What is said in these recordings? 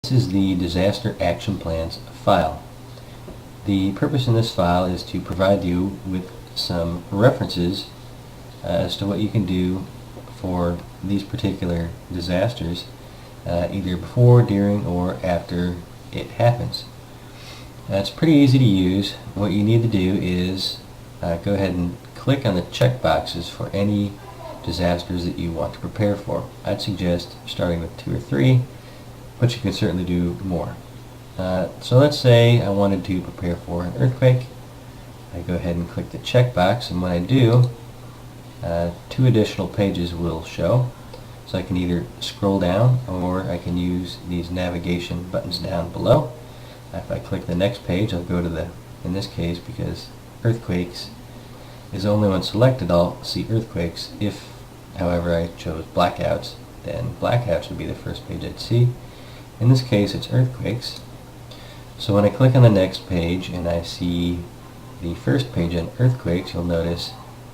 This is the Disaster Action Plans file. The purpose in this file is to provide you with some references as to what you can do for these particular disasters, either before, during, or after it happens. It's pretty easy to use. What you need to do is go ahead and click on the check boxes for any disasters that you want to prepare for. I'd suggest starting with 2 or 3, but you can certainly do more. So let's say I wanted to prepare for an earthquake. I go ahead and click the checkbox, and when I do, 2 additional pages will show. So I can either scroll down, or I can use these navigation buttons down below. If I click the next page, I'll go to the, in this case, because earthquakes is only when selected, I'll see earthquakes. If, however, I chose blackouts, then blackouts would be the first page I'd see. In this case, it's earthquakes. So when I click on the next page and I see the first page on earthquakes, you'll notice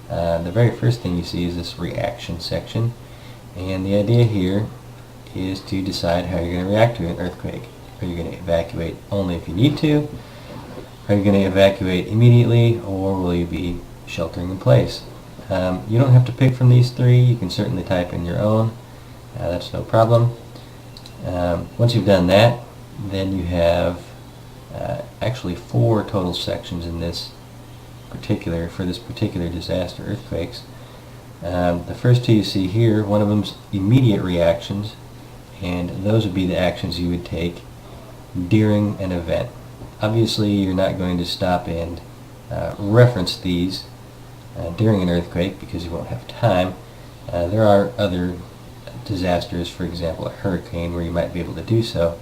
the very first thing you see is this reaction section. And the idea here is to decide how you're going to react to an earthquake. Are you going to evacuate only if you need to? Are you going to evacuate immediately, or will you be sheltering in place? You don't have to pick from these 3. You can certainly type in your own. That's no problem. Once you've done that, then you have actually 4 total sections in this particular, for this particular disaster, earthquakes. The first 2 you see here, one of them's immediate reactions, and those would be the actions you would take during an event. Obviously, you're not going to stop and reference these during an earthquake because you won't have time. There are other disasters, for example a hurricane, where you might be able to do so.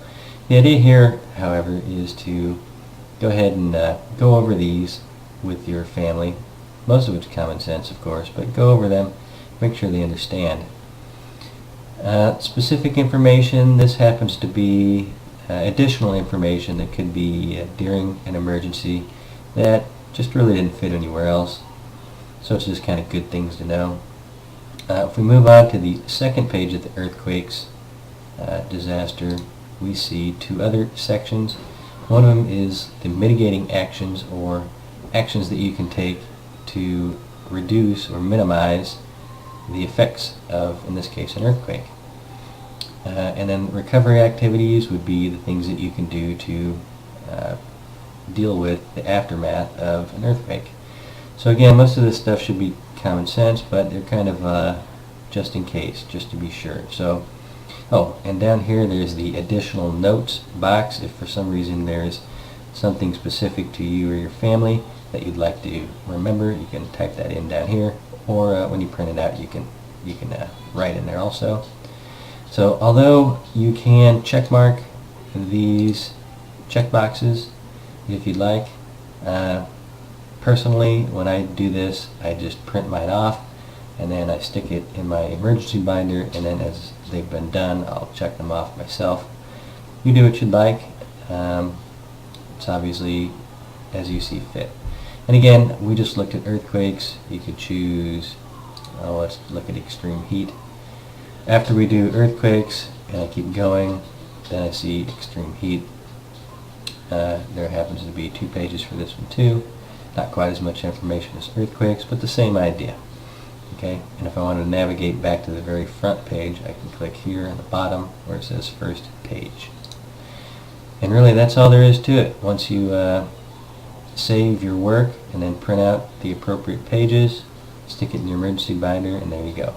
The idea here, however, is to go ahead and go over these with your family, most of it's common sense, of course, but go over them, make sure they understand. Specific information, this happens to be additional information that could be during an emergency that just really didn't fit anywhere else, so it's just kind of good things to know. If we move on to the second page of the earthquakes disaster, we see 2 other sections. One of them is the mitigating actions, or actions that you can take to reduce or minimize the effects of, in this case, an earthquake. And then recovery activities would be the things that you can do to deal with the aftermath of an earthquake. So again, most of this stuff should be common sense, but they're kind of just in case, just to be sure. So, and down here there's the additional notes box. If for some reason there's something specific to you or your family that you'd like to remember, you can type that in down here, or when you print it out, you can write in there also. So although you can checkmark these check boxes if you'd like, personally, when I do this, I just print mine off, and then I stick it in my emergency binder, and then as they've been done, I'll check them off myself. You do what you'd like. It's obviously as you see fit. And again, we just looked at earthquakes. You could choose, let's look at extreme heat. After we do earthquakes, and I keep going, then I see extreme heat. There happens to be 2 pages for this one too. Not quite as much information as earthquakes, but the same idea. Okay, and if I want to navigate back to the very front page, I can click here on the bottom where it says first page. And really that's all there is to it. Once you save your work and then print out the appropriate pages, stick it in your emergency binder, and there you go.